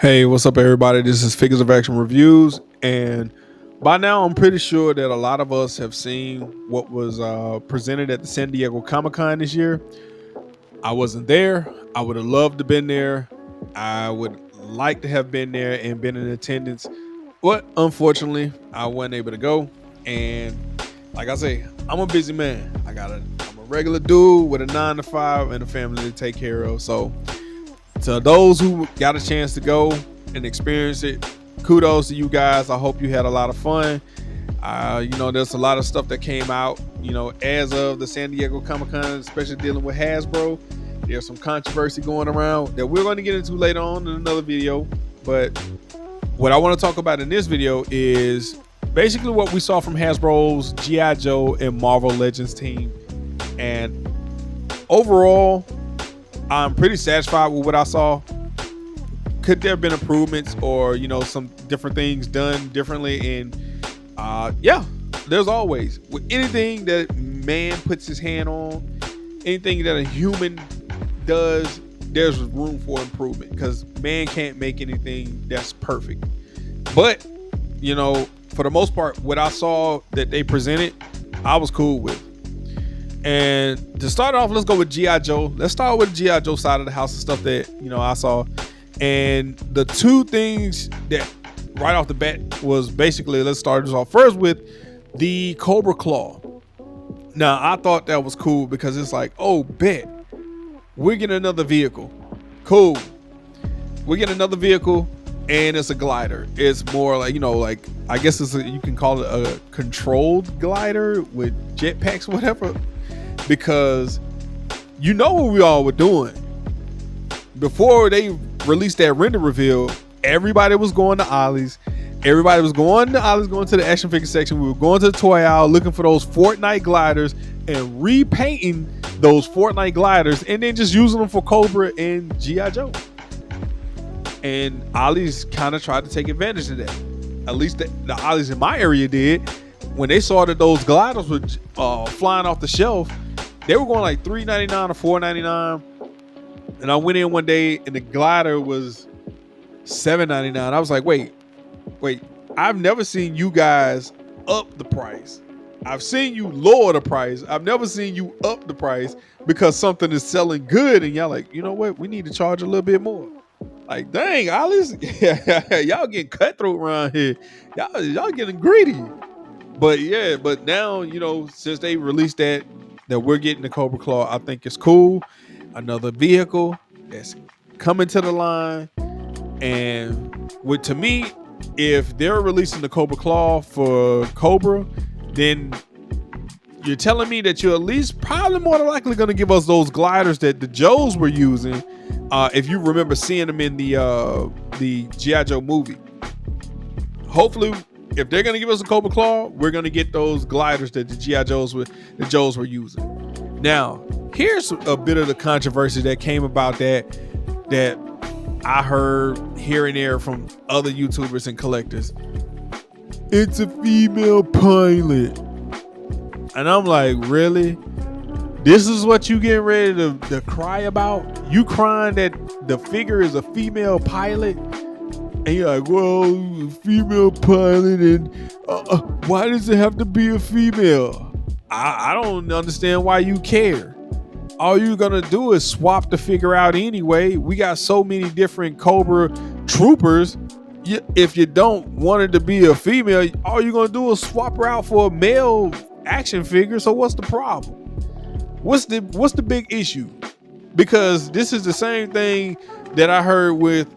Hey, what's up, everybody? This is Figures of Action Reviews, and by now, I'm pretty sure that a lot of us have seen what was presented at the San Diego Comic Con this year. I wasn't there. I would have loved to been there. I would like to have been there and been in attendance, but unfortunately, I wasn't able to go. And like I say, I'm a busy man. I'm a regular dude with a 9 to 5 and a family to take care of. So to those who got a chance to go and experience it, kudos to you guys. I hope you had a lot of fun. There's a lot of stuff that came out, as of the San Diego Comic Con, especially dealing with Hasbro. There's some controversy going around that we're going to get into later on in another video. But what I want to talk about in this video is basically what we saw from Hasbro's G.I. Joe and Marvel Legends team. And overall, I'm pretty satisfied with what I saw. Could there have been improvements or, some different things done differently? And there's always, with anything that man puts his hand on, anything that a human does, there's room for improvement because man can't make anything that's perfect. But, for the most part, what I saw that they presented, I was cool with. And to start off, let's go with G.I. Joe. Let's start with the G.I. Joe side of the house and stuff that, I saw. And the two things that right off the bat was basically, let's start this off first with the Cobra Claw. Now, I thought that was cool because it's like, oh, bet. We're getting another vehicle. Cool. We get another vehicle and it's a glider. It's more like, I guess you can call it a controlled glider with jetpacks, whatever. Because what we all were doing before they released that render reveal. Everybody was going to Ollie's. Everybody was going to Ollie's, going to the action figure section. We were going to the toy aisle looking for those Fortnite gliders and repainting those Fortnite gliders and then just using them for Cobra and G.I. Joe. And Ollie's kind of tried to take advantage of that. At least the Ollie's in my area did. When they saw that those gliders were flying off the shelf, they were going like $3.99 or $4.99. And I went in one day and the glider was $7.99. I was like, wait, I've never seen you guys up the price. I've seen you lower the price. I've never seen you up the price because something is selling good. And y'all like, you know what? We need to charge a little bit more. Like, dang, Ollie's, y'all getting cutthroat around here. Y'all getting greedy. But now, since they released that we're getting the Cobra Claw, I think it's cool. Another vehicle that's coming to the line. And to me, if they're releasing the Cobra Claw for Cobra, then you're telling me that you're at least probably more than likely going to give us those gliders that the Joes were using. If you remember seeing them in the G.I. Joe movie. Hopefully, if they're going to give us a Cobra Claw, we're going to get those gliders that the G.I. Joes were using. Now, here's a bit of the controversy that came about that I heard here and there from other YouTubers and collectors. It's a female pilot. And I'm like, really? This is what you getting ready to cry about? You crying that the figure is a female pilot? And you're like, well, female pilot, and why does it have to be a female? I don't understand why you care. All you're gonna do is swap the figure out anyway. We got so many different Cobra troopers. If you don't want it to be a female, all you're gonna do is swap her out for a male action figure. So what's the problem? What's the big issue? Because this is the same thing that I heard with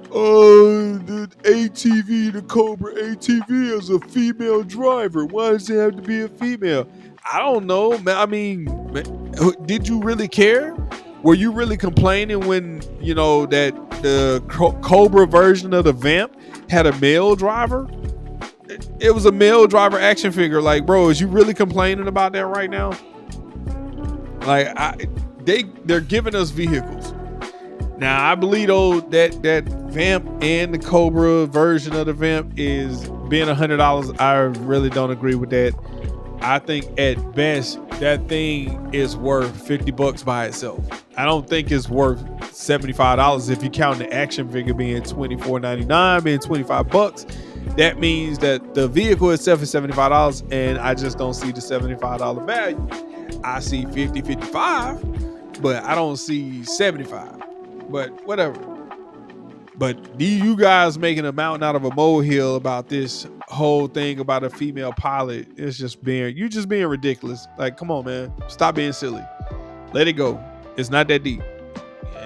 the ATV, the Cobra ATV is a female driver. Why does it have to be a female? I don't know, man. I mean, did you really care? Were you really complaining when, that the Cobra version of the Vamp had a male driver? It was a male driver action figure. Like, bro, is you really complaining about that right now? Like, they're giving us vehicles. Now, I believe though that Vamp and the Cobra version of the Vamp is being $100. I really don't agree with that. I think at best that thing is worth $50 by itself. I don't think it's worth $75 if you count the action figure being $24.99, being $25. That means that the vehicle itself is $75, and I just don't see the $75 value. I see 50, 55, but I don't see 75. But whatever. But you guys making a mountain out of a molehill about this whole thing about a female pilot, it's just being ridiculous. Like, come on, man. Stop being silly. Let it go. It's not that deep.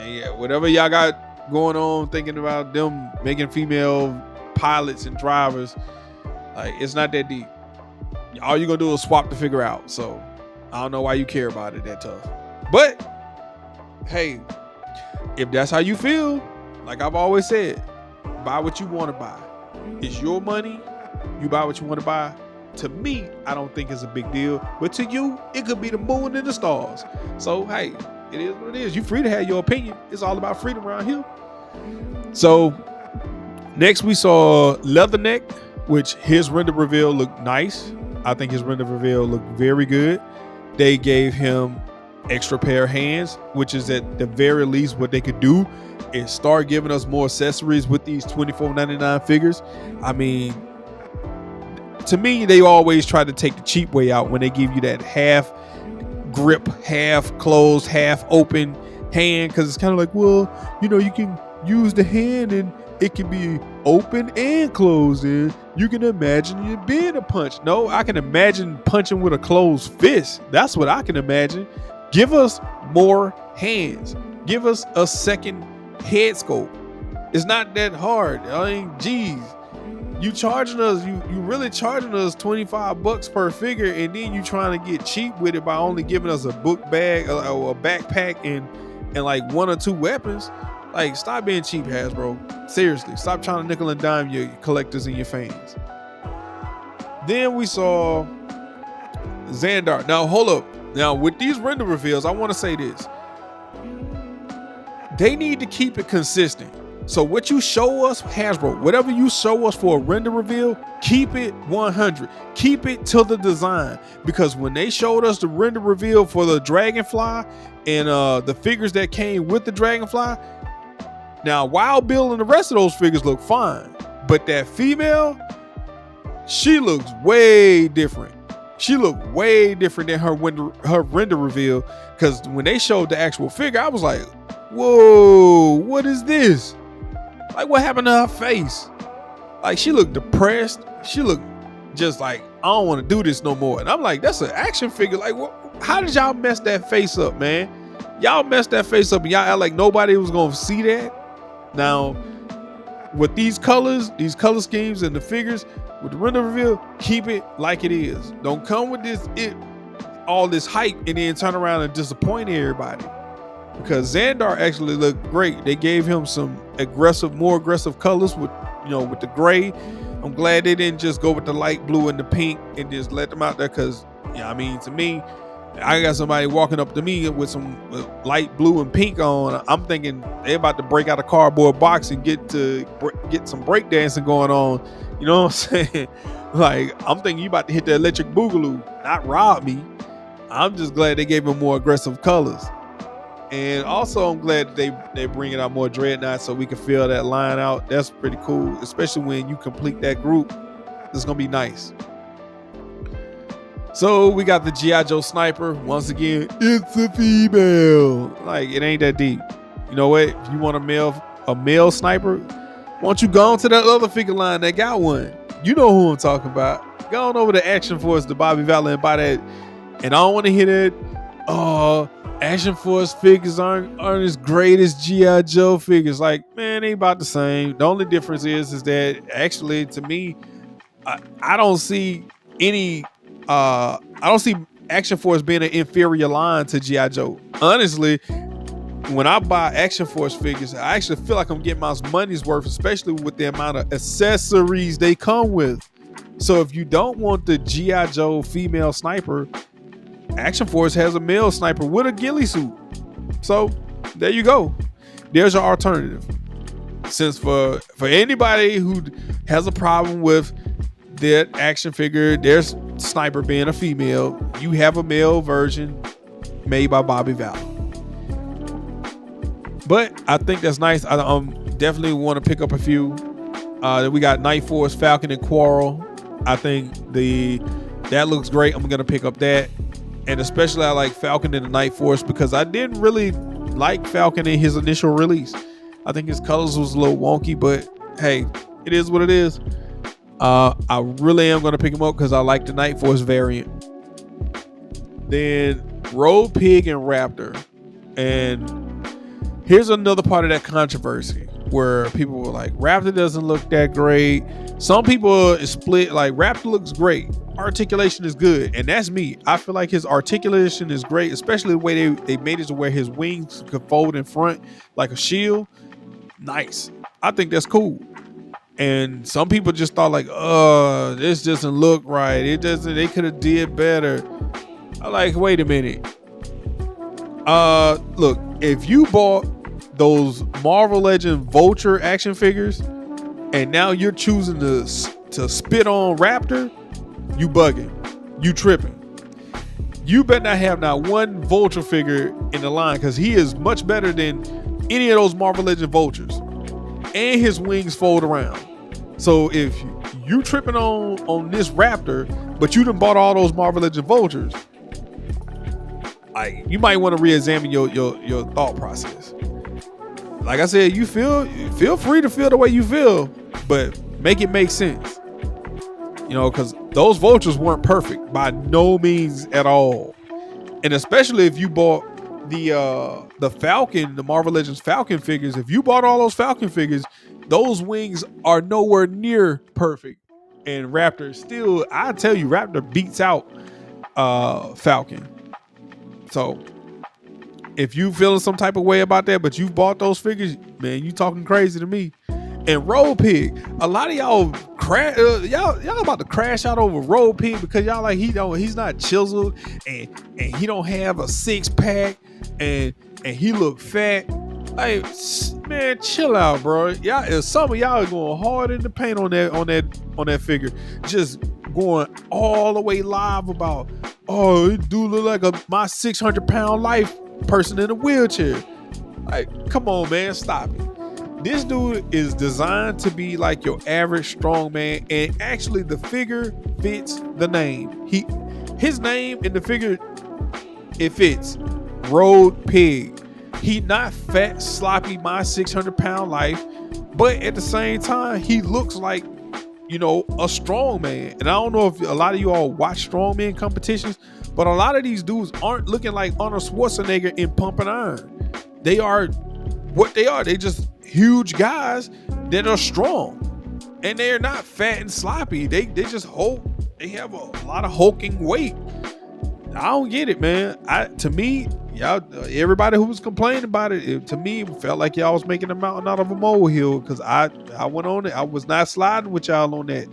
Yeah, whatever y'all got going on, thinking about them making female pilots and drivers, like, it's not that deep. All you're gonna do is swap the figure out. So I don't know why you care about it that tough. But hey, if that's how you feel, like I've always said, buy what you want to buy. It's your money. You buy what you want to buy. To me, I don't think it's a big deal. But to you, it could be the moon and the stars. So, hey, it is what it is. You're free to have your opinion. It's all about freedom around here. So, next we saw Leatherneck, which his render reveal looked nice. I think his render reveal looked very good. They gave him extra pair of hands, which is at the very least what they could do is start giving us more accessories with these $24.99 figures. I mean, to me, they always try to take the cheap way out when they give you that half grip, half closed, half open hand, because it's kind of like, well, you know, you can use the hand and it can be open and closed, and you can imagine it being a punch. No, I can imagine punching with a closed fist. That's what I can imagine. Give us more hands. Give us a second head scope. It's not that hard. I mean, geez, you charging us, you really charging us $25 per figure, and then you trying to get cheap with it by only giving us a book bag or a backpack and like one or two weapons. Like, stop being cheap, Hasbro. Seriously, stop trying to nickel and dime your collectors and your fans. Then we saw Xandar. Now, hold up. Now, with these render reveals, I want to say this. They need to keep it consistent. So what you show us, Hasbro, whatever you show us for a render reveal, keep it 100. Keep it to the design. Because when they showed us the render reveal for the Dragonfly and the figures that came with the Dragonfly, now Wild Bill and the rest of those figures look fine. But that female, she looks way different. She looked way different than her render reveal. Because when they showed the actual figure, I was like, whoa, what is this? Like, what happened to her face? Like, she looked depressed. She looked just like, I don't want to do this no more. And I'm like, that's an action figure. Like, how did y'all mess that face up, man? Y'all messed that face up and y'all act like nobody was going to see that. Now, with these color schemes and the figures, with the render reveal, keep it like it is. Don't come with all this hype and then turn around and disappoint everybody. Because Xandar actually looked great. They gave him some more aggressive colors with the gray. I'm glad they didn't just go with the light blue and the pink and just let them out there. Because, I mean, to me, I got somebody walking up to me with some light blue and pink on. I'm thinking they about to break out a cardboard box and get some breakdancing going on. You know what I'm saying? Like, I'm thinking you about to hit the electric boogaloo, not rob me. I'm just glad they gave him more aggressive colors. And also, I'm glad they bringing out more Dreadnoughts so we can fill that line out. That's pretty cool, especially when you complete that group. It's gonna be nice. So we got the G.I. Joe Sniper. Once again, it's a female. Like, it ain't that deep. You know what? If you want a male sniper, why don't you go on to that other figure line that got one? You know who I'm talking about. Go on over to Action Force, the Bobby Valley, and buy that. And I don't want to hear that. Action Force figures aren't as great as G.I. Joe figures. Like, man, they about the same. The only difference is that actually, to me, I don't see any. I don't see Action Force being an inferior line to G.I. Joe. Honestly, when I buy Action Force figures, I actually feel like I'm getting my money's worth, especially with the amount of accessories they come with. So if you don't want the G.I. Joe female sniper, Action Force has a male sniper with a ghillie suit. So there you go. There's your alternative. Since for anybody who has a problem with that action figure, there's Sniper being a female. You have a male version made by Bobby Valor. But I think that's nice. I definitely want to pick up a few. We got Night Force, Falcon, and Quarrel. I think that looks great. I'm gonna pick up that, and especially I like Falcon and the Night Force because I didn't really like Falcon in his initial release. I think his colors was a little wonky, but hey, it is what it is. I really am gonna pick him up because I like the Night Force variant. Then Road Pig and Raptor, and here's another part of that controversy where people were like, Raptor doesn't look that great. Some people is split, like Raptor looks great. Articulation is good. And that's me. I feel like his articulation is great, especially the way they made it to where his wings could fold in front like a shield. Nice. I think that's cool. And some people just thought like, this doesn't look right. They could have did better. I'm like, wait a minute. Look, if you bought those Marvel Legend Vulture action figures and now you're choosing to spit on Raptor, you bugging, you tripping. You better not have not one Vulture figure in the line because he is much better than any of those Marvel Legend Vultures, and his wings fold around. So if you tripping on this Raptor, but you done bought all those Marvel Legend Vultures, you might want to re-examine your thought process. Like I said, you feel free to feel the way you feel, but make it make sense. Because those Vultures weren't perfect by no means at all. And especially if you bought the Falcon, the Marvel Legends Falcon figures, if you bought all those Falcon figures, those wings are nowhere near perfect. And Raptor still, I tell you, Raptor beats out Falcon. So if you feeling some type of way about that, but you've bought those figures, man, you talking crazy to me. And Road Pig, a lot of y'all y'all about to crash out over Road Pig because y'all like he's not chiseled and he don't have a 6-pack and he look fat. Like, man, chill out, bro. Y'all, some of y'all are going hard in the paint on that figure, just going all the way live about, it do look like my 600-pound life person in a wheelchair. Like, come on, man, stop it. This dude is designed to be like your average strongman, and actually the figure fits the name. His name in the figure, it fits. Road Pig. He not fat, sloppy, my 600-pound life, but at the same time, he looks like, a strongman. And I don't know if a lot of you all watch strongman competitions, but a lot of these dudes aren't looking like Arnold Schwarzenegger in Pumping Iron. They are what they are. They just huge guys that are strong, and they're not fat and sloppy. They just hulk. They have a lot of hulking weight. I don't get it, man. To me, y'all, everybody who was complaining about it, to me, it felt like y'all was making a mountain out of a molehill, because I went on it. I was not sliding with y'all on that.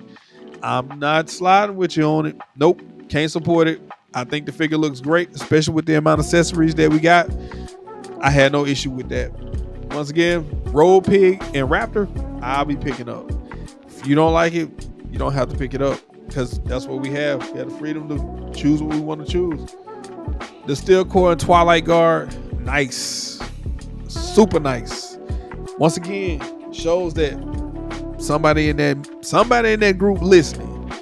I'm not sliding with you on it. Nope, can't support it. I think the figure looks great, especially with the amount of accessories that we got. I had no issue with that. Once again, Road Pig and Raptor, I'll be picking up. If you don't like it, you don't have to pick it up, because that's what we have. We have the freedom to choose what we want to choose. The Steel Core and Twilight Guard, nice. Super nice. Once again, shows that somebody in that group listening,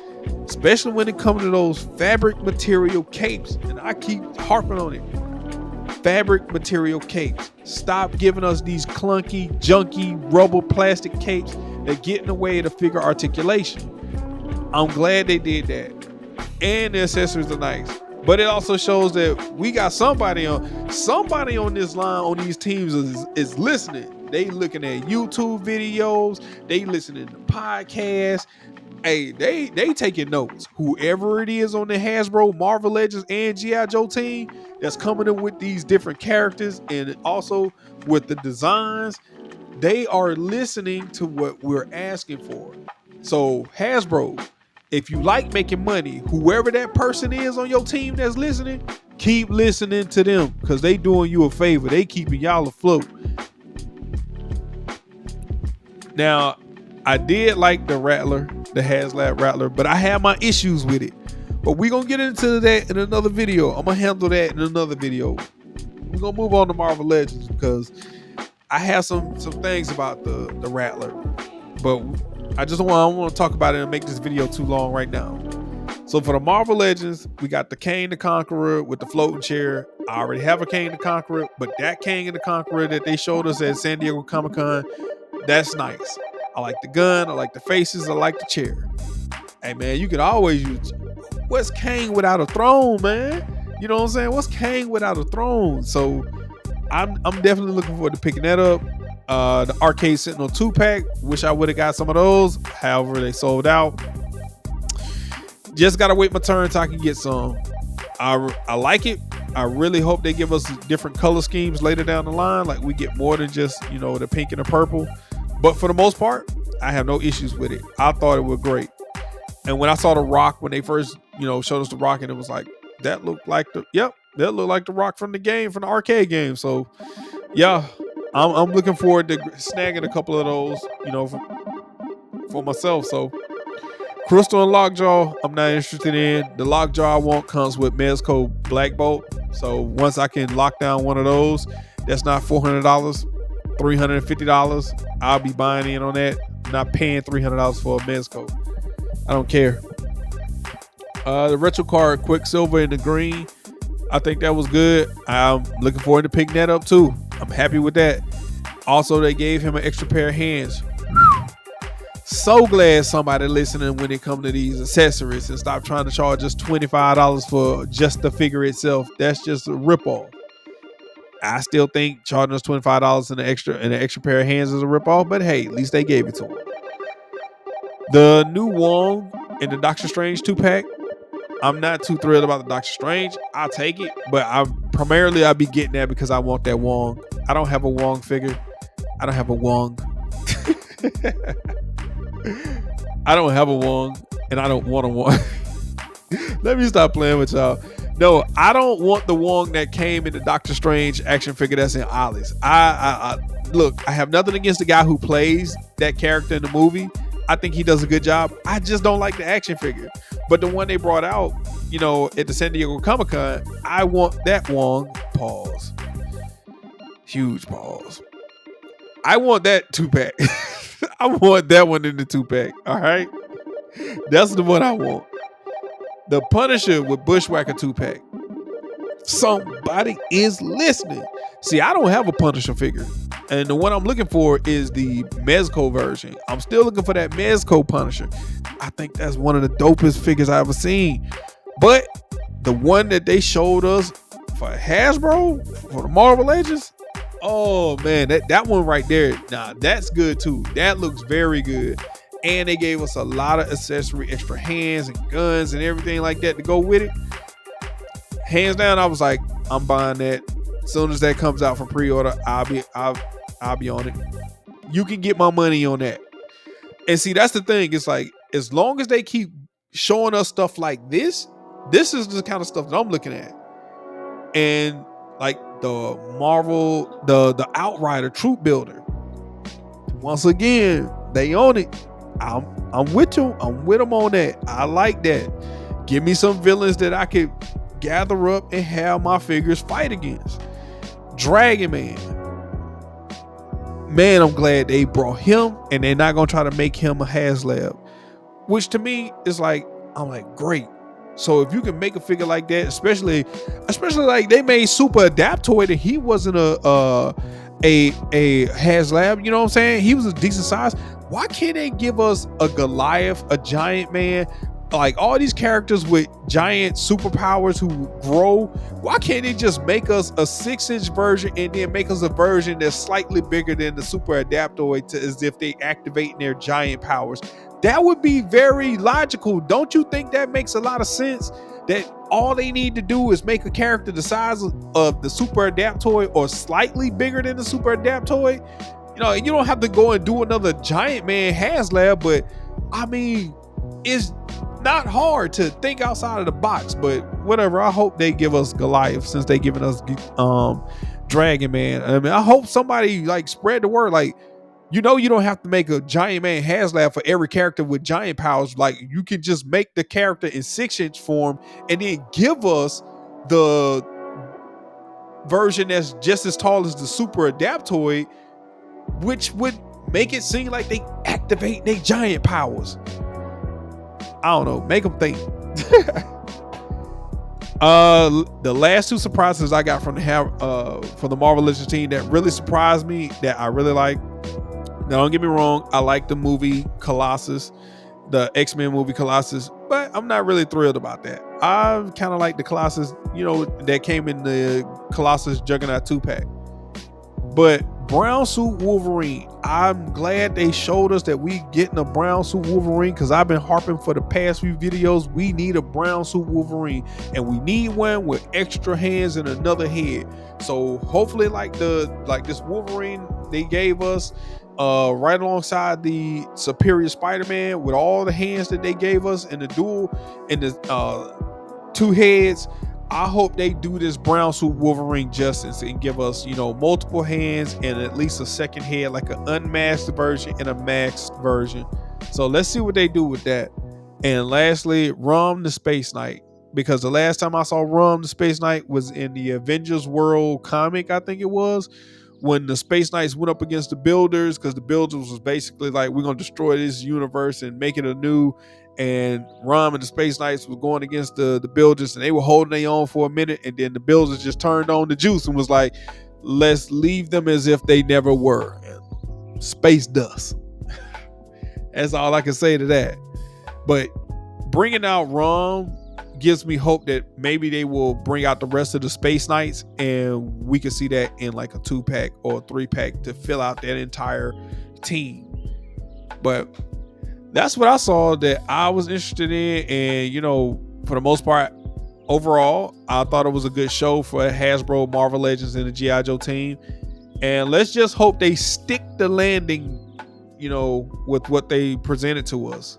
especially when it comes to those fabric material capes, and I keep harping on it. Fabric material capes. Stop giving us these clunky, junky, rubber plastic capes that get in the way of the figure articulation. I'm glad they did that. And the accessories are nice. But it also shows that we got somebody on this line, on these teams is listening. They looking at YouTube videos, they listening to podcasts. Hey, they taking notes. Whoever it is on the Hasbro, Marvel Legends, and G.I. Joe team that's coming in with these different characters and also with the designs, they are listening to what we're asking for. So Hasbro, if you like making money, whoever that person is on your team that's listening, keep listening to them, because they doing you a favor. They keeping y'all afloat. Now, I did like the Rattler, the HasLab Rattler, but I had my issues with it. But we're going to get into that in another video. I'm going to handle that in another video. We're going to move on to Marvel Legends because I have some things about the Rattler. But I don't want to talk about it and make this video too long right now. So for the Marvel Legends, we got the Kang the Conqueror with the floating chair. I already have a Kang the Conqueror, but that Kang the Conqueror that they showed us at San Diego Comic-Con, that's nice. I like the gun, I like the faces, I like the chair. Hey man, you could always use, what's Kang without a throne, man? You know what I'm saying? What's Kang without a throne? So I'm definitely looking forward to picking that up. The Arcade Sentinel 2-pack, wish I would have got some of those. However, they sold out. Just gotta wait my turn so I can get some. I like it. I really hope they give us different color schemes later down the line. Like we get more than just, the pink and the purple. But for the most part, I have no issues with it. I thought it was great. And when I saw the Rock, when they first, showed us the Rock, and it was like, that looked like the Rock from the game, from the arcade game. So yeah, I'm looking forward to snagging a couple of those, for myself. So Crystal and Lockjaw, I'm not interested in. The Lockjaw I want comes with Mezco Black Bolt. So once I can lock down one of those, that's not $400, $350. I'll be buying in on that. I'm not paying $300 for a Mezco. I don't care. The retro card Quicksilver in the green, I think that was good. I'm looking forward to picking that up too. I'm happy with that. Also, they gave him an extra pair of hands. So glad somebody listening when it comes to these accessories and stop trying to charge us $25 for just the figure itself. That's just a ripoff. I still think charging us $25 and an extra pair of hands is a ripoff, but hey, at least they gave it to him. The new Wong and the Doctor Strange 2-pack. I'm not too thrilled about the Doctor Strange. I'll take it, but I'll be getting that because I want that Wong. I don't have a Wong figure. I don't have a Wong. I don't have a Wong, and I don't want a Wong. Let me stop playing with y'all. No, I don't want the Wong that came in the Doctor Strange action figure that's in Ollie's. Look, I have nothing against the guy who plays that character in the movie. I think he does a good job. I just don't like the action figure. But the one they brought out, at the San Diego Comic-Con, I want that Wong. Pause. Huge pause. I want that 2-pack. I want that one in the 2-pack. All right. That's the one I want. The Punisher with Bushwhacker 2-pack. Somebody is listening. See, I don't have a Punisher figure. And the one I'm looking for is the Mezco version. I'm still looking for that Mezco Punisher. I think that's one of the dopest figures I've ever seen. But the one that they showed us for Hasbro, for the Marvel Legends, oh man, that one right there, that's good too. That looks very good. And they gave us a lot of accessory, extra hands and guns and everything like that to go with it. Hands down, I was like, I'm buying that. As soon as that comes out for pre-order, I'll be on it. You can get my money on that. And see, that's the thing. It's like, as long as they keep showing us stuff like this is the kind of stuff that I'm looking at. And like the Marvel, the Outrider Troop Builder. Once again, they own it. I'm with you. I'm with them on that. I like that. Give me some villains that I could gather up and have my figures fight against. Dragon Man. Man, I'm glad they brought him, and they're not gonna try to make him a HasLab, which to me is like, I'm like, great. So if you can make a figure like that, especially like they made Super Adaptoid and he wasn't a HasLab, you know what I'm saying? He was a decent size. Why can't they give us a Goliath, a Giant Man, like all these characters with giant superpowers who grow? Why can't they just make us a 6-inch version and then make us a version that's slightly bigger than the Super Adaptoid as if they activate their giant powers? That would be very logical. Don't you think that makes a lot of sense? That all they need to do is make a character the size of the Super Adaptoid or slightly bigger than the Super Adaptoid. You don't have to go and do another Giant Man HasLab, but I mean, it's not hard to think outside of the box. But whatever, I hope they give us Goliath since they giving us Dragon Man. I mean, I hope somebody like spread the word. Like, You know, you don't have to make a giant man HasLab for every character with giant powers. Like, you can just make the character in 6-inch form and then give us the version that's just as tall as the Super Adaptoid, which would make it seem like they activate their giant powers. I don't know, make them think. The last two surprises I got from the Marvel Legends team that really surprised me, that I really like. Now, don't get me wrong, I like the movie Colossus, the X-Men movie Colossus, but I'm not really thrilled about that. I kind of like the Colossus, that came in the Colossus Juggernaut 2-pack. But brown suit Wolverine, I'm glad they showed us that we getting a brown suit Wolverine, because I've been harping for the past few videos. We need a brown suit Wolverine, and we need one with extra hands and another head. So hopefully, like this Wolverine they gave us, right alongside the Superior Spider-Man, with all the hands that they gave us and the dual and the 2 heads. I hope they do this brown suit Wolverine justice and give us, multiple hands and at least a second head, like an unmasked version and a masked version. So let's see what they do with that. And lastly, Rum the Space Knight, because the last time I saw Rum the Space Knight was in the Avengers World comic, I think it was, when the Space Knights went up against the Builders, because the Builders was basically like, we're going to destroy this universe and make it anew. And Rum and the Space Knights were going against the Builders, and they were holding their own for a minute. And then the Builders just turned on the juice and was like, let's leave them as if they never were. And space dust. That's all I can say to that. But bringing out Rum gives me hope that maybe they will bring out the rest of the Space Knights, and we can see that in like a 2-pack or a 3-pack to fill out that entire team. But that's what I saw that I was interested in. And, for the most part, overall, I thought it was a good show for Hasbro, Marvel Legends, and the G.I. Joe team. And let's just hope they stick the landing, with what they presented to us.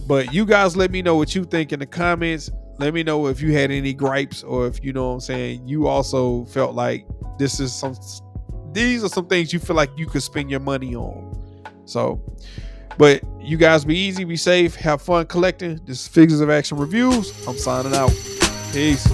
But you guys let me know what you think in the comments. Let me know if you had any gripes, or if, you also felt like these are some things you feel like you could spend your money on. So, but you guys be easy, be safe, have fun collecting. This is Figures of Action Reviews. I'm signing out. Peace.